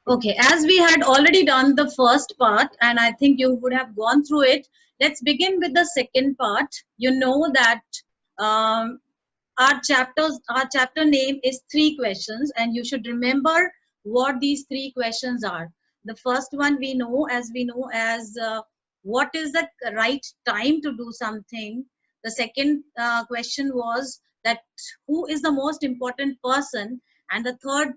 Okay, as we had already done the first part, and I think you would have gone through it, let's begin with the second part. You know that um, our chapter name is three questions, and you should remember what these three questions are. The first one we know as what is the right time to do something. The second question was that who is the most important person, and the third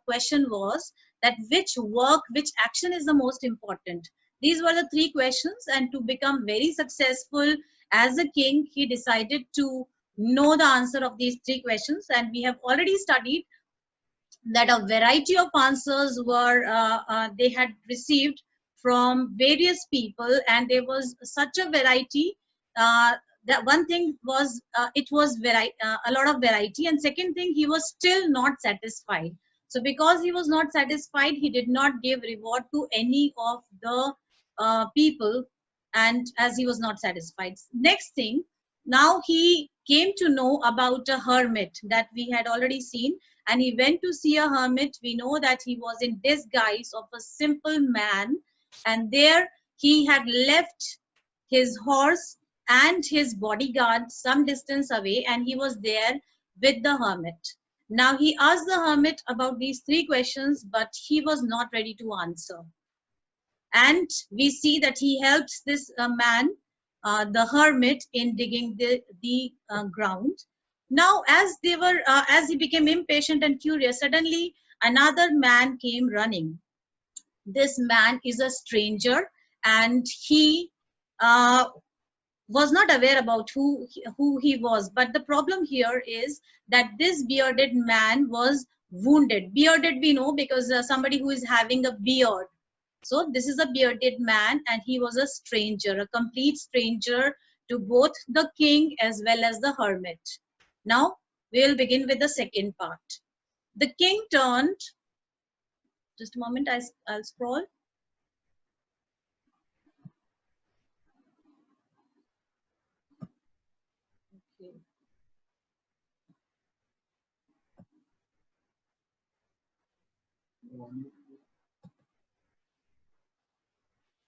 question was that which action is the most important. These were the three questions, and to become very successful as a king, he decided to know the answer of these three questions. And we have already studied that a variety of answers were they had received from various people, and there was such a variety uh, that one thing was it was a lot of variety, and second thing, he was still not satisfied. So because he was not satisfied, he did not give reward to any of the people, and as he was not satisfied, next thing, now he came to know about a hermit that we had already seen, and he went to see a hermit. We know that he was in disguise of a simple man, and there he had left his horse and his bodyguard some distance away, and he was there with the hermit. Now he asked the hermit about these three questions, but he was not ready to answer. And we see that he helps this man, the hermit, in digging the ground. Now as he became impatient and curious, suddenly another man came running. This man is a stranger, and he uh, was not aware about who he was. But the problem here is that this bearded man was wounded. Bearded we know, because somebody who is having a beard. So this is a bearded man, and he was a stranger, a complete stranger to both the king as well as the hermit. Now we'll begin with the second part. The king turned, just a moment, I'll scroll. Okay.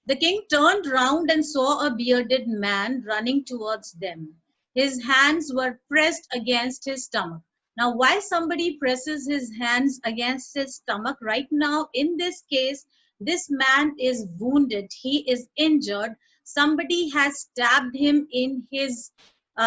The king turned round and saw a bearded man running towards them. His hands were pressed against his stomach. Now, why somebody presses his hands against his stomach? Right now, in this case, this man is wounded. He is injured. Somebody has stabbed him in his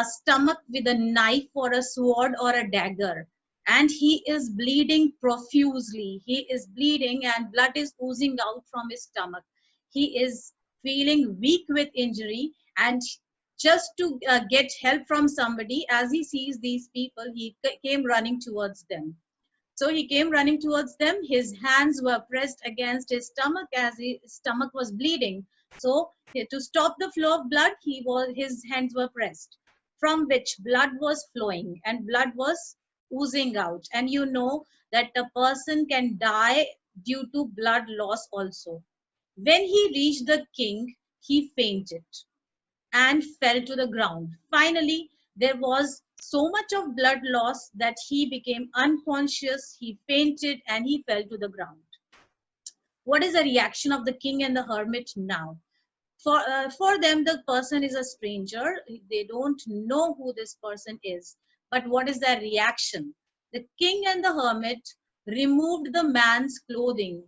stomach with a knife or a sword or a dagger. And he is bleeding profusely. He is bleeding, and blood is oozing out from his stomach. He is feeling weak with injury, and just to get help from somebody, as he sees these people, he came running towards them. So he came running towards them. His hands were pressed against his stomach as his stomach was bleeding. So to stop the flow of blood, his hands were pressed, from which blood was flowing and blood was oozing out. And you know that a person can die due to blood loss also. When he reached the king, he fainted and fell to the ground. Finally, there was so much of blood loss that he became unconscious, he fainted, and he fell to the ground. What is the reaction of the king and the hermit now? For them, the person is a stranger. They don't know who this person is. But what is their reaction? The king and the hermit removed the man's clothing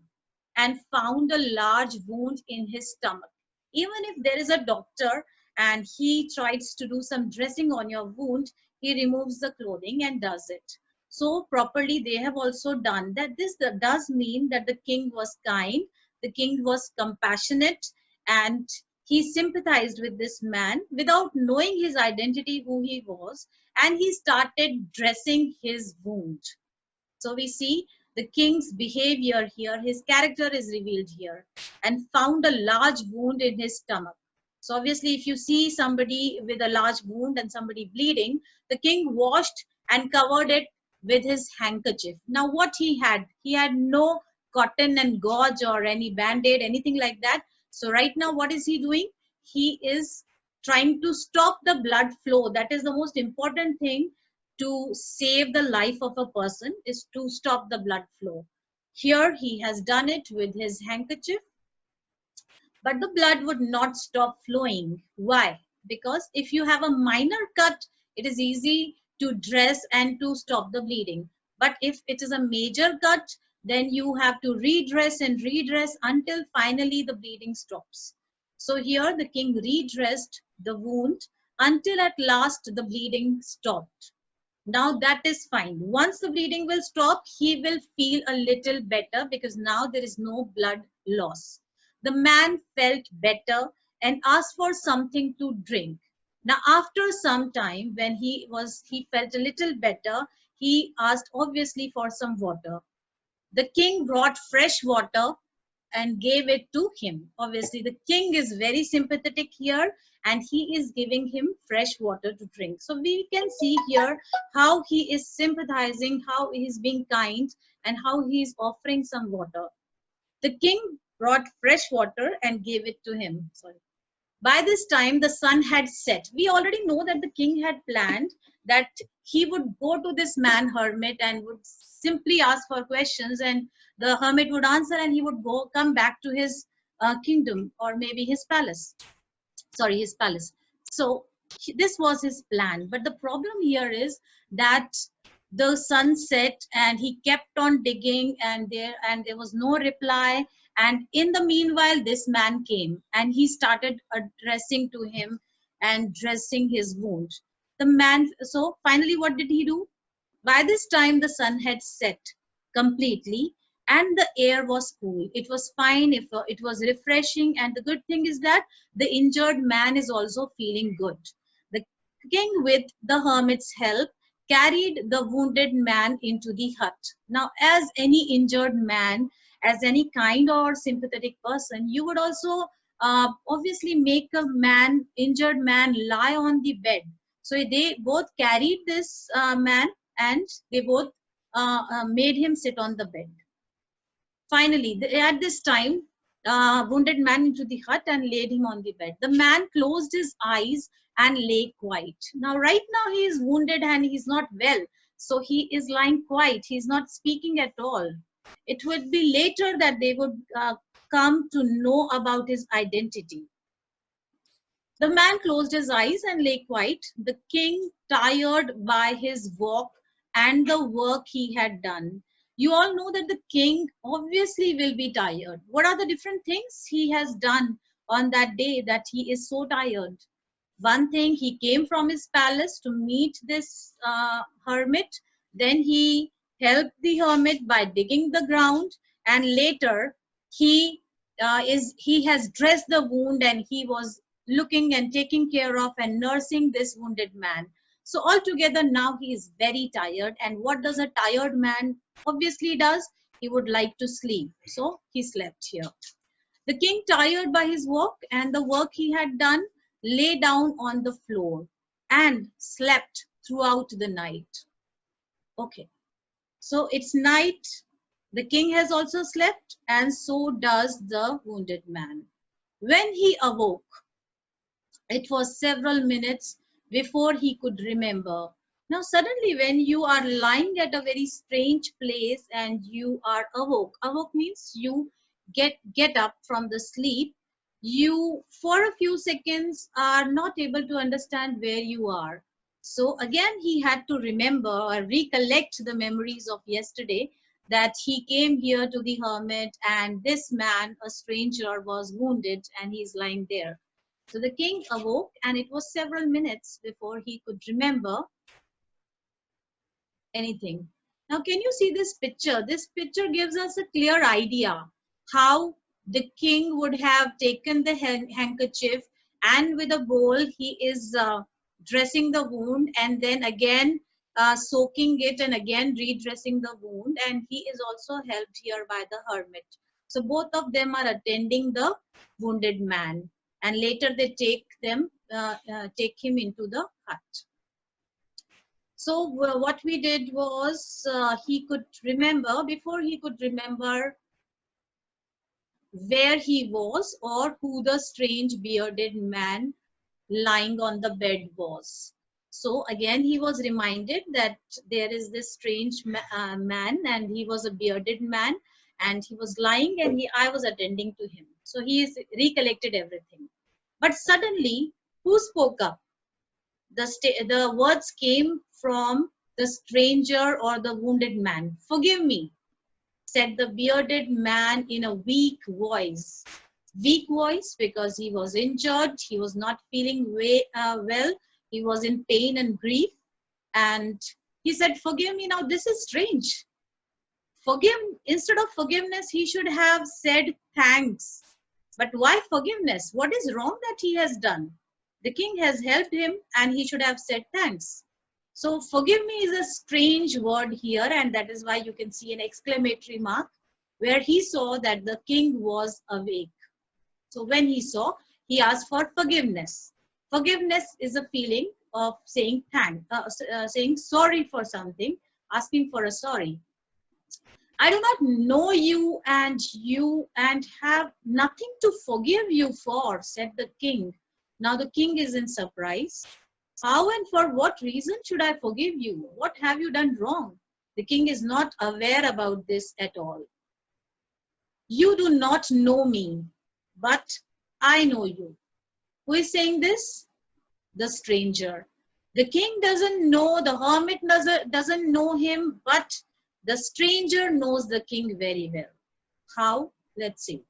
and found a large wound in his stomach. Even if there is a doctor and he tries to do some dressing on your wound, he removes the clothing and does it. So properly they have also done that. This does mean that the king was kind, the king was compassionate, and he sympathized with this man without knowing his identity, who he was, and he started dressing his wound. So we see the king's behavior here, his character is revealed here, and found a large wound in his stomach. So obviously, if you see somebody with a large wound and somebody bleeding, the king washed and covered it with his handkerchief. Now, what he had no cotton and gauze or any band-aid, anything like that. So right now, what is he doing? He is trying to stop the blood flow. That is the most important thing to save the life of a person, is to stop the blood flow. Here he has done it with his handkerchief, but the blood would not stop flowing. Why? Because if you have a minor cut, it is easy to dress and to stop the bleeding. But if it is a major cut, then you have to redress and redress until finally the bleeding stops. So here the king redressed the wound until at last the bleeding stopped. Now that is fine. Once the bleeding will stop, he will feel a little better because now there is no blood loss. The man felt better and asked for something to drink. Now after some time, when he felt a little better, he asked obviously for some water. The king brought fresh water and gave it to him. Obviously, the king is very sympathetic here and he is giving him fresh water to drink. So we can see here how he is sympathizing, how he is being kind, and how he is offering some water. The king brought fresh water and gave it to him. Sorry. By this time, the sun had set. We already know that the king had planned that he would go to this man, hermit, and would simply ask for questions, and the hermit would answer, and he would come back to his kingdom or maybe his palace. Sorry, his palace. So this was his plan. But the problem here is that the sun set and he kept on digging, and there was no reply. And in the meanwhile, this man came and he started addressing to him and dressing his wound. The man, so finally, what did he do? By this time, the sun had set completely and the air was cool. It was fine, if it was refreshing. And the good thing is that the injured man is also feeling good. The king, with the hermit's help, carried the wounded man into the hut. Now, as any injured man, as any kind or sympathetic person, you would also obviously make a injured man lie on the bed. So they both carried this man and they both made him sit on the bed. Finally, at this time, wounded man into the hut and laid him on the bed. The man closed his eyes and lay quiet. Now, right now, he is wounded and he's not well. So he is lying quiet. He's not speaking at all. It would be later that they would come to know about his identity. The man closed his eyes and lay quiet. The king, tired by his walk and the work he had done. You all know that the king obviously will be tired. What are the different things he has done on that day that he is so tired? One thing, he came from his palace to meet this hermit. Then he helped the hermit by digging the ground, and later he he has dressed the wound and he was looking and taking care of and nursing this wounded man. So altogether now he is very tired. And what does a tired man obviously does? He would like to sleep. So he slept here. The king, tired by his walk and the work he had done, lay down on the floor and slept throughout the night. Okay, so it's night. The king has also slept, and so does the wounded man. When he awoke, it was several minutes before he could remember. Now, suddenly, when you are lying at a very strange place and you are awoke means you get up from the sleep. You, for a few seconds, are not able to understand where you are. So again, he had to remember or recollect the memories of yesterday, that he came here to the hermit and this man, a stranger, was wounded and he's lying there. So the king awoke, and it was several minutes before he could remember anything. Now, can you see this picture? This picture gives us a clear idea how the king would have taken the handkerchief, and with a bowl he is dressing the wound, and then again soaking it and again redressing the wound, and he is also helped here by the hermit. So both of them are attending the wounded man, and later they take him into the hut. So what we did was he could remember, before he could remember where he was or who the strange bearded man lying on the bed was. So again, he was reminded that there is this strange man, and he was a bearded man, and he was lying, and I was attending to him. So he is recollected everything. But suddenly, who spoke up? The words came from the stranger or the wounded man. Forgive me, said the bearded man in a weak voice. Weak voice because he was injured, he was not feeling well, he was in pain and grief. And he said, forgive me. Now, this is strange. Forgive, instead of forgiveness, he should have said thanks. But why forgiveness? What is wrong that he has done? The king has helped him and he should have said thanks. So forgive me is a strange word here, and that is why you can see an exclamatory mark where he saw that the king was awake. So when he saw, he asked for forgiveness. Forgiveness is a feeling of saying saying sorry for something, asking for a sorry. I do not know you and have nothing to forgive you for, said the king. Now the king is in surprise. How and for what reason should I forgive you? What have you done wrong? The king is not aware about this at all. You do not know me, but I know you. Who is saying this? The stranger. The king doesn't know, the hermit doesn't know him, but the stranger knows the king very well. How? Let's see.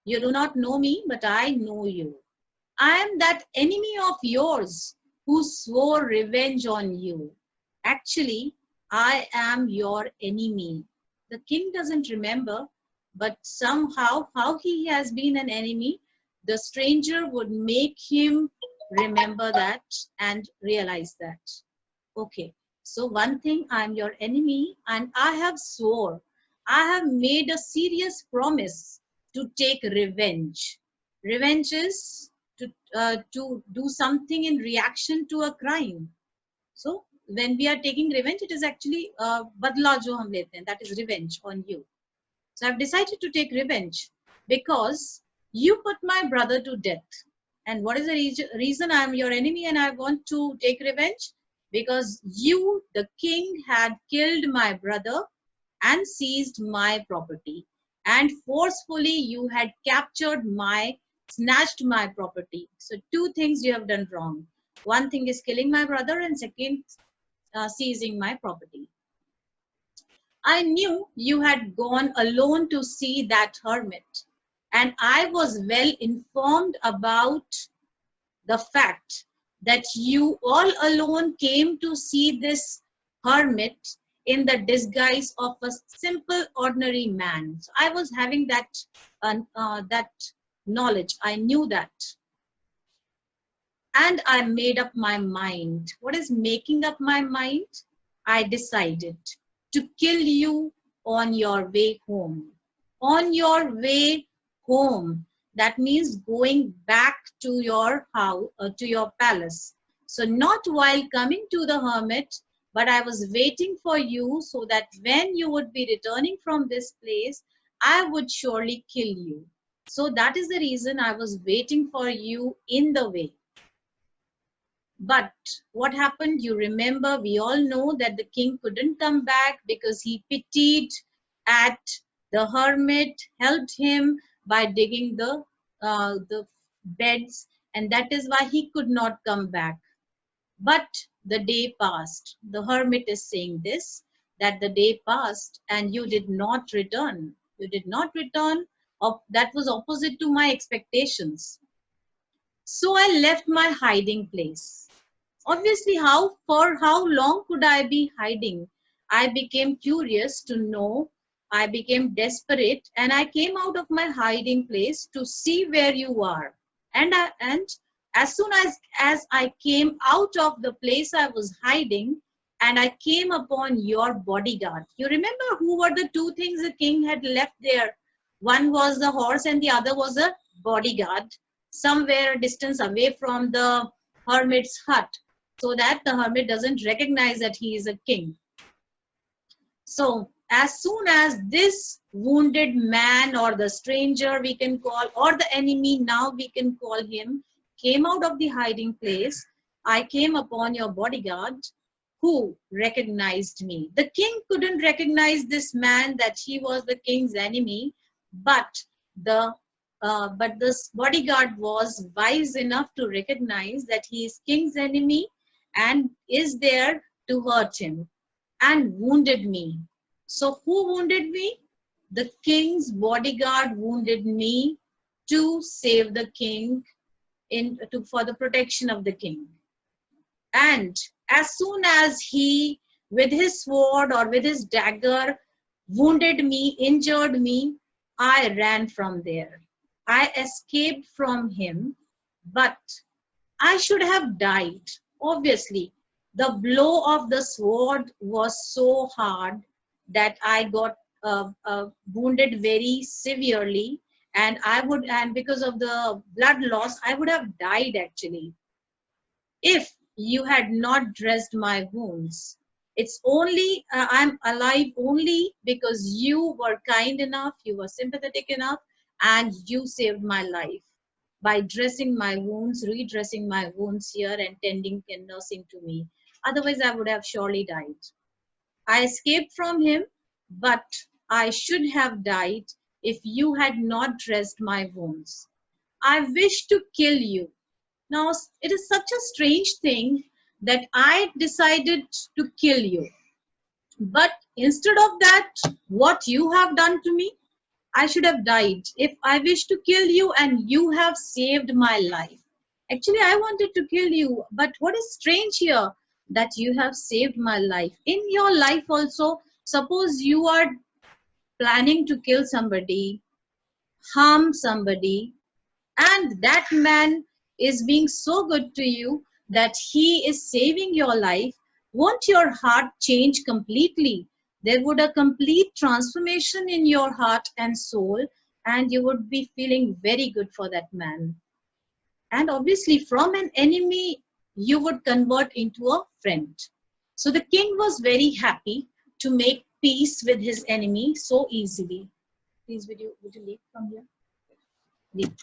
You do not know me, but I know you. I am that enemy of yours who swore revenge on you. Actually, I am your enemy. The king doesn't remember, but somehow, how he has been an enemy, the stranger would make him remember that and realize that. Okay, so one thing, I'm your enemy and I have swore, I have made a serious promise to take revenge. Revenge is to do something in reaction to a crime. So when we are taking revenge, it is actually badla jo hum lete hain, that is revenge on you. So I've decided to take revenge because you put my brother to death. And what is the reason I'm your enemy and I want to take revenge? Because you, the king, had killed my brother and seized my property. And forcefully you had snatched my property. So two things you have done wrong. One thing is killing my brother, and second, seizing my property. I knew you had gone alone to see that hermit, and I was well informed about the fact that you all alone came to see this hermit in the disguise of a simple, ordinary man. So I was having that knowledge. I knew that. And I made up my mind. What is making up my mind? I decided to kill you on your way home. On your way home. That means going back to your house, to your palace. So not while coming to the hermit, but I was waiting for you so that when you would be returning from this place, I would surely kill you. So that is the reason I was waiting for you in the way. But what happened? You remember, we all know that the king couldn't come back because he pitied at the hermit, helped him by digging the beds, and that is why he could not come back. But the day passed. The hermit is saying this, that the day passed and you did not return. You did not return. That was opposite to my expectations. So I left my hiding place. Obviously, for how long could I be hiding? I became curious to know. I became desperate, and I came out of my hiding place to see where you are. And as soon as I came out of the place I was hiding, and I came upon your bodyguard. You remember who were the two things the king had left there? One was the horse and the other was a bodyguard, somewhere a distance away from the hermit's hut, so that the hermit doesn't recognize that he is a king. So as soon as this wounded man, or the stranger we can call, or the enemy now we can call him, came out of the hiding place, I came upon your bodyguard, who recognized me. The king couldn't recognize this man that he was the king's enemy, but the this bodyguard was wise enough to recognize that he is king's enemy and is there to hurt him, and wounded me. So who wounded me? The king's bodyguard wounded me to save the king, for the protection of the king. And as soon as he, with his sword or with his dagger, wounded me, injured me, I ran from there. I escaped from him, but I should have died. Obviously, the blow of the sword was so hard that I got wounded very severely, and and because of the blood loss, I would have died actually if you had not dressed my wounds. It's only, I'm alive only because you were kind enough, you were sympathetic enough, and you saved my life by dressing my wounds, redressing my wounds here, and tending and nursing to me. Otherwise, I would have surely died. I escaped from him, but I should have died if you had not dressed my wounds. I wish to kill you. Now, it is such a strange thing that I decided to kill you. But instead of that, what you have done to me, I should have died. If I wish to kill you and you have saved my life. Actually, I wanted to kill you, but what is strange here? That you have saved my life. In your life also, suppose you are planning to kill somebody, harm somebody, and that man is being so good to you that he is saving your life, won't your heart change completely? There would a complete transformation in your heart and soul, and you would be feeling very good for that man. And obviously, from an enemy, you would convert into a friend. So the king was very happy to make peace with his enemy so easily. Please, would you leave from here? Leave.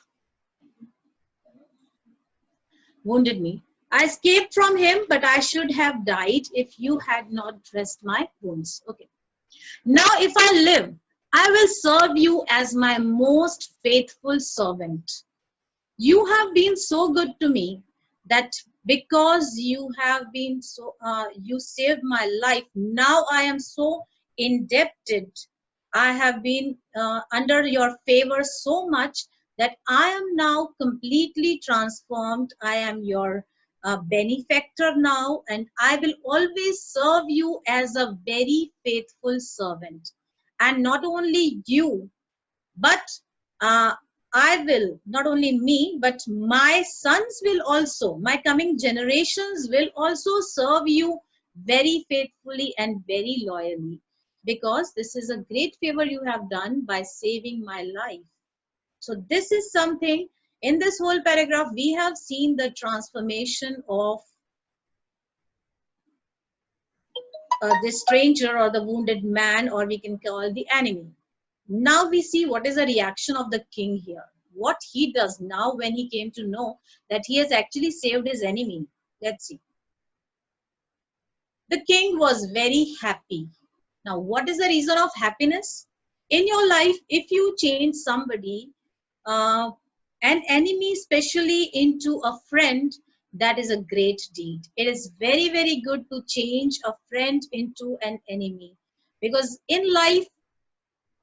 Wounded me. I escaped from him, but I should have died if you had not dressed my wounds. Okay. Now, if I live, I will serve you as my most faithful servant. You have been so good to me that because you have been so, you saved my life. Now I am so indebted. I have been under your favor so much that I am now completely transformed. I am your benefactor now, and I will always serve you as a very faithful servant. And not only you, but uh, I will, not only me, but my sons will also, my coming generations will also serve you very faithfully and very loyally, because this is a great favor you have done by saving my life. So this is something, in this whole paragraph, we have seen the transformation of the stranger or the wounded man, or we can call the enemy. Now we see what is the reaction of the king here. What he does now when he came to know that he has actually saved his enemy. Let's see. The king was very happy. Now, what is the reason of happiness? In your life, if you change somebody, uh, an enemy especially, into a friend, that is a great deed. It is very, very good to change a friend into an enemy. Because in life,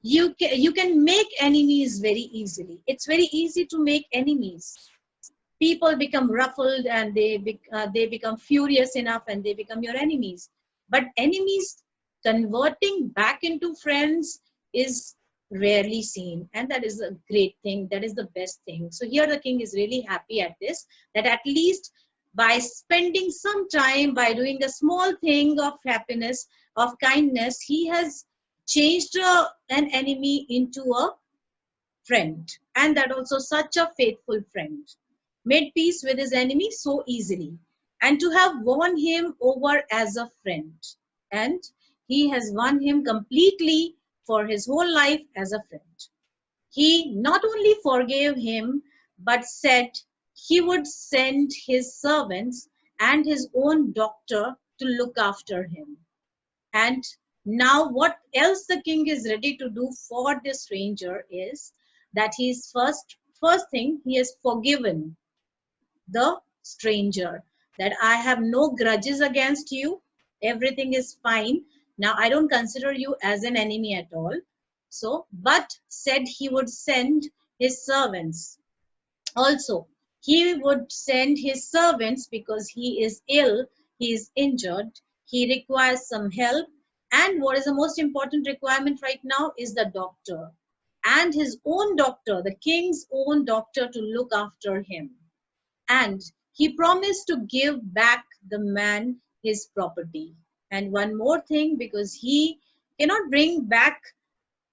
you can make enemies very easily. It's very easy to make enemies. People become ruffled and they become furious enough and they become your enemies. But enemies converting back into friends is rarely seen, and that is a great thing. That is the best thing. So here the king is really happy at this, that at least by spending some time, by doing a small thing of happiness, of kindness, he has changed an enemy into a friend, and that also such a faithful friend, made peace with his enemy so easily, and to have won him over as a friend. And he has won him completely for his whole life as a friend. He not only forgave him, but said he would send his servants and his own doctor to look after him. And now what else the king is ready to do for the stranger is that he's first thing, he has forgiven the stranger, that I have no grudges against you, everything is fine. Now I don't consider you as an enemy at all. So, but said he would send his servants. Also, he would send his servants because he is ill, he is injured, he requires some help. And what is the most important requirement right now is the doctor. And his own doctor, the king's own doctor, to look after him. And he promised to give back the man his property. And one more thing, because he cannot bring back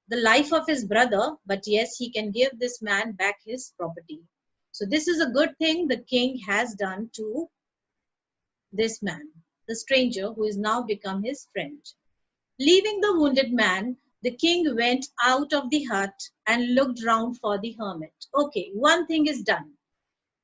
the life of his brother, but yes, he can give this man back his property. So this is a good thing the king has done to this man, the stranger who is now become his friend. Leaving the wounded man, the king went out of the hut and looked round for the hermit. Okay, one thing is done.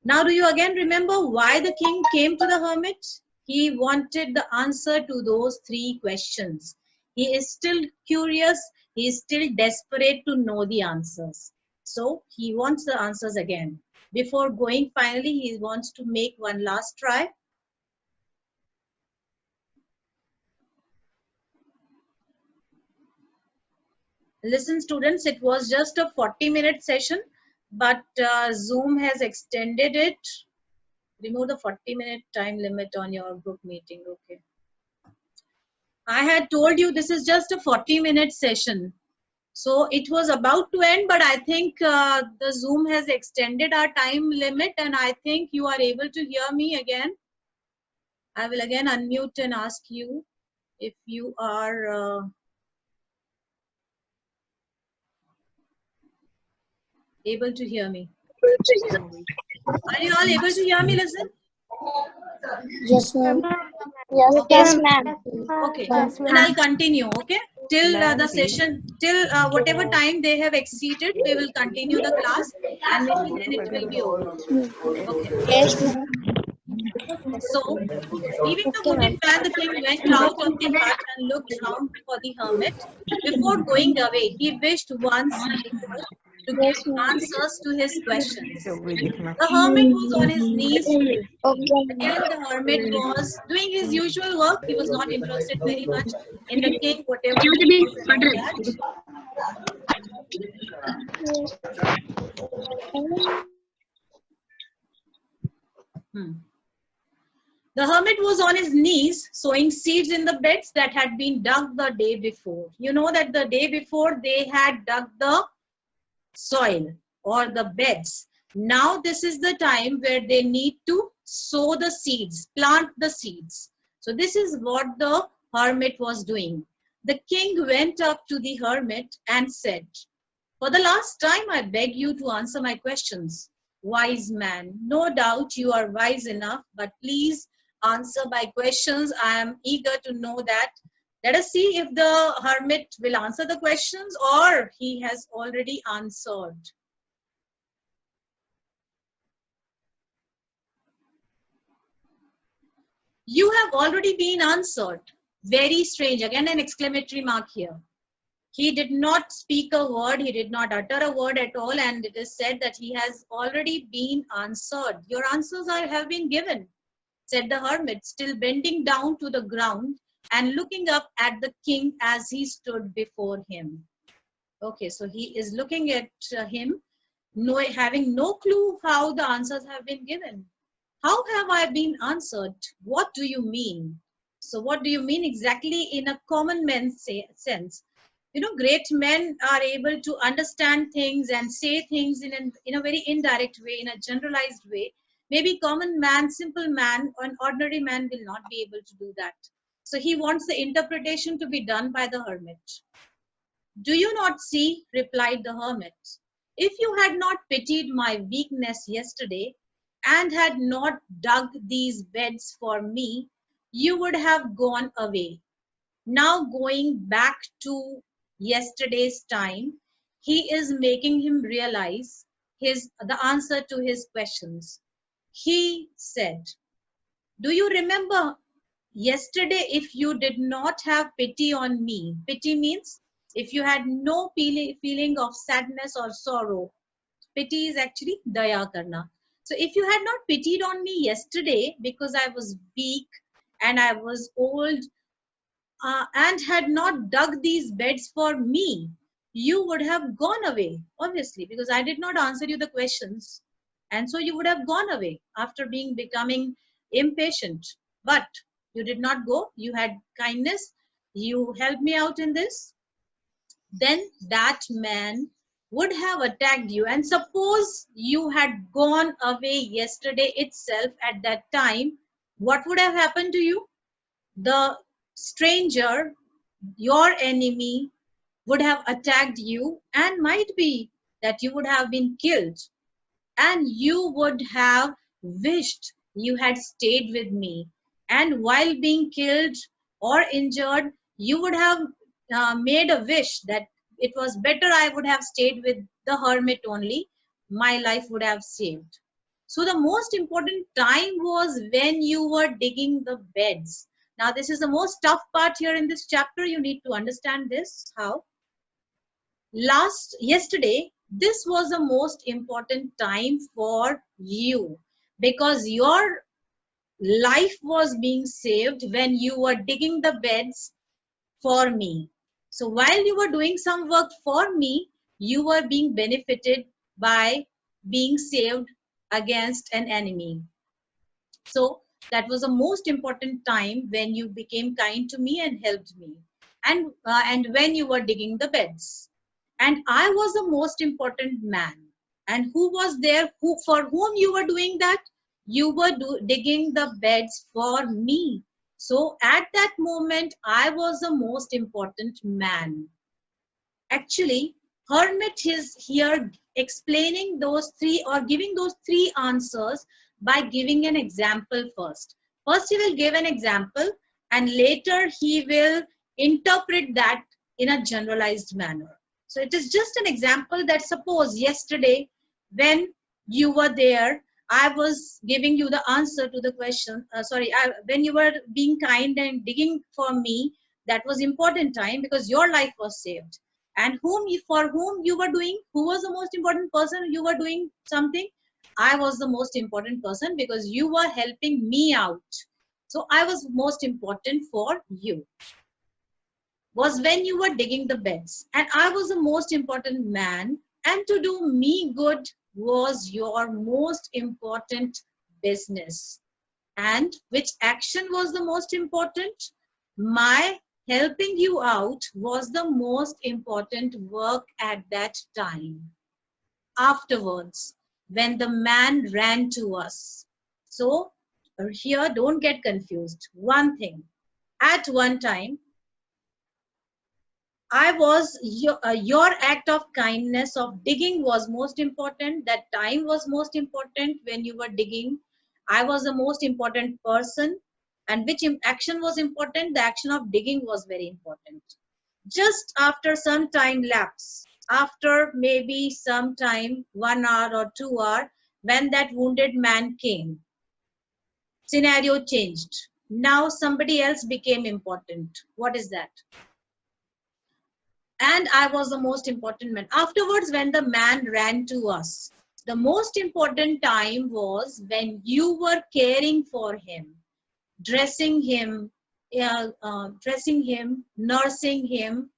Now, do you again remember why the king came to the hermit? He wanted the answer to those three questions. He is still curious. He is still desperate to know the answers. So, he wants the answers again. Before going, finally, he wants to make one last try. Listen, students, it was just a 40-minute session, but Zoom has extended it. Remove the 40-minute time limit on your group meeting. Okay. I had told you this is just a 40-minute session. So it was about to end, but I think the Zoom has extended our time limit, and I think you are able to hear me again. I will again unmute and ask you if you are able to hear me. Are you all able to hear me? Listen. Yes, ma'am. Yes, ma'am. Okay, then I'll continue, okay? Till the session, till whatever time they have exceeded, we will continue the class and maybe then it will be over. Okay. Yes, ma'am. So, leaving the Okay, wounded ma'am. man, the king went out of the hut and looked round for the hermit. Before going away, he wished once more to give Yes, ma'am. answers to his questions. The hermit was on his knees. Okay, ma'am. Again, the hermit was doing his usual work. He was not interested very much in the king, whatever he was doing that. The hermit was on his knees sowing seeds in the beds that had been dug the day before. You know that the day before they had dug the soil or the beds. Now this is the time where they need to sow the seeds, plant the seeds. So this is what the hermit was doing. The king went up to the hermit and said, "For the last time, I beg you to answer my questions. Wise man, no doubt you are wise enough, but please answer my questions. I am eager to know that." Let us see if the hermit will answer the questions or he has already answered. You have already been answered. Very strange. Again, an exclamatory mark here. He did not speak a word. He did not utter a word at all. And it is said that he has already been answered. Your answers have been given, said the hermit, still bending down to the ground and looking up at the king as he stood before him. Okay, so he is looking at him, having no clue how the answers have been given. How have I been answered? What do you mean? So what do you mean exactly in a common man's sense? You know, great men are able to understand things and say things in a very indirect way, in a generalized way. Maybe common man, simple man, or an ordinary man will not be able to do that. So he wants the interpretation to be done by the hermit. "Do you not see," replied the hermit, "if you had not pitied my weakness yesterday and had not dug these beds for me, you would have gone away. Now going back to yesterday's time, he is making him realize the answer to his questions. He said, "Do you remember yesterday, if you did not have pity on me, pity means if you had no feeling of sadness or sorrow. Pity is actually daya karna. So if you had not pitied on me yesterday because I was weak and I was old, and had not dug these beds for me, you would have gone away, obviously, because I did not answer you the questions. And so you would have gone away after becoming impatient. But you did not go. You had kindness. You helped me out in this. Then that man would have attacked you. And suppose you had gone away yesterday itself at that time, what would have happened to you? The stranger, your enemy, would have attacked you, and might be that you would have been killed, and you would have wished you had stayed with me. And while being killed or injured, you would have made a wish that it was better I would have stayed with the hermit only, my life would have saved. So the most important time was when you were digging the beds. Now this is the most tough part here in this chapter. You need to understand this. How? Yesterday, this was the most important time for you, because your life was being saved when you were digging the beds for me. So while you were doing some work for me, you were being benefited by being saved against an enemy. So that was the most important time when you became kind to me and helped me, and when you were digging the beds. And I was the most important man. And who was there? Who for whom you were doing that? You were digging the beds for me. So at that moment, I was the most important man. Actually, hermit is here explaining those three, or giving those three answers by giving an example first. First he will give an example, and later he will interpret that in a generalized manner. So it is just an example that suppose yesterday when you were there, I was giving you the answer to the question. When you were being kind and digging for me, that was important time because your life was saved. And for whom you were doing, who was the most important person you were doing something? I was the most important person because you were helping me out. So I was most important for you. Was when you were digging the beds, and I was the most important man, and to do me good was your most important business. And which action was the most important? My helping you out was the most important work at that time. Afterwards, when the man ran to us. So here, don't get confused. One thing, at one time, your act of kindness of digging was most important. That time was most important when you were digging. I was the most important person. And which action was important? The action of digging was very important. Just after some time lapse, after maybe some time, 1 hour or 2 hour, when that wounded man came, scenario changed. Now somebody else became important. What is that? And I was the most important man. Afterwards, when the man ran to us, the most important time was when you were caring for him, dressing him, nursing him,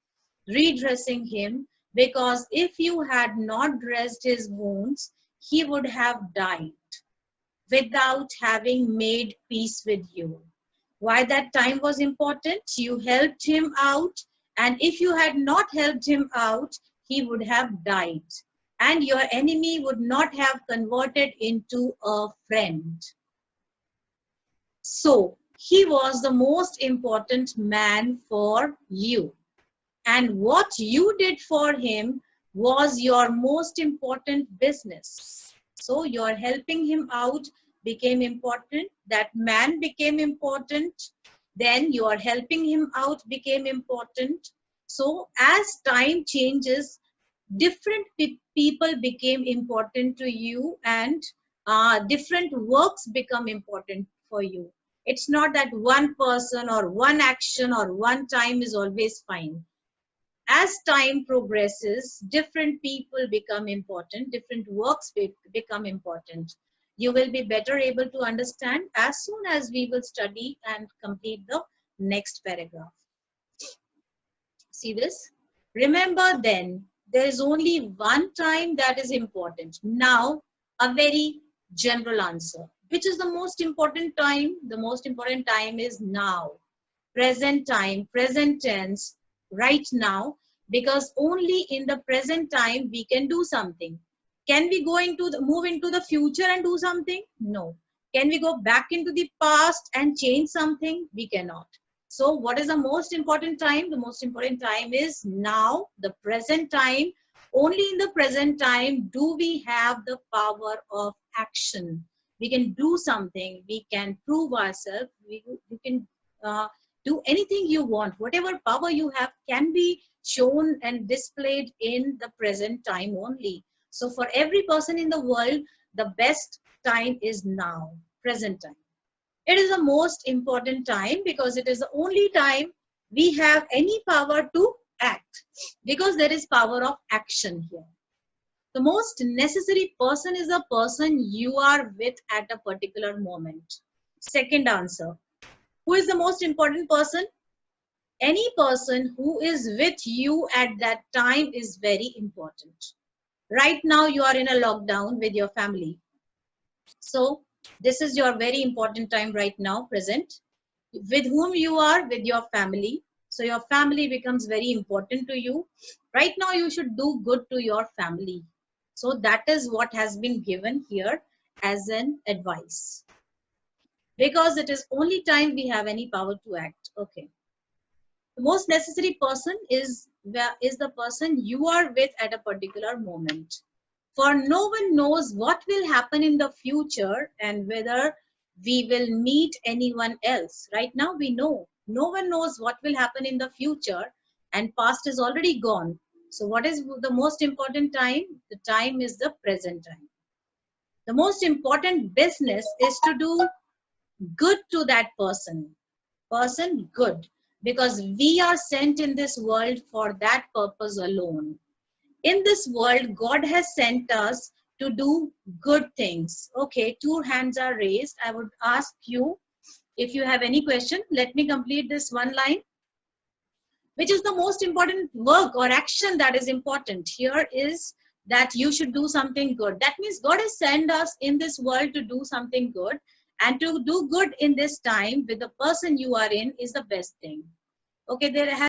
redressing him, because if you had not dressed his wounds, he would have died without having made peace with you. Why that time was important? You helped him out, and if you had not helped him out, he would have died, and your enemy would not have converted into a friend. So he was the most important man for you, and what you did for him was your most important business. So your helping him out became important, that man became important, then your helping him out became important. So as time changes, different people became important to you, and different works become important for you. It's not that one person or one action or one time is always fine. As time progresses, different people become important, different works become important. You will be better able to understand as soon as we will study and complete the next paragraph. See this? Remember then, there is only one time that is important. Now, a very general answer. Which is the most important time? The most important time is now. Present time, present tense, right now, because only in the present time we can do something. Can we go into move into the future and do something? No. Can we go back into the past and change something? We cannot. So what is the most important time? The most important time is now, the present time. Only in the present time do we have the power of action. We can do something. We can prove ourselves. We can do anything you want. Whatever power you have can be shown and displayed in the present time only. So for every person in the world, the best time is now, present time. It is the most important time because it is the only time we have any power to act, because there is power of action here. The most necessary person is the person you are with at a particular moment. Second answer. Who is the most important person? Any person who is with you at that time is very important. Right now you are in a lockdown with your family. So this is your very important time right now, present. With whom you are, with your family. So your family becomes very important to you. Right now you should do good to your family. So that is what has been given here as an advice. Because it is only time we have any power to act. Okay. The most necessary person is the person you are with at a particular moment. For no one knows what will happen in the future and whether we will meet anyone else. Right now we know. No one knows what will happen in the future, and past is already gone. So what is the most important time? The time is the present time. The most important business is to do good to that person good, because we are sent in this world for that purpose alone. In this world, God has sent us to do good things. Okay, two hands are raised. I would ask you if you have any question. Let me complete this one line. Which is the most important work or action that is important? Here is that you should do something good. That means God has sent us in this world to do something good, and to do good in this time with the person you are in is the best thing. Okay, there has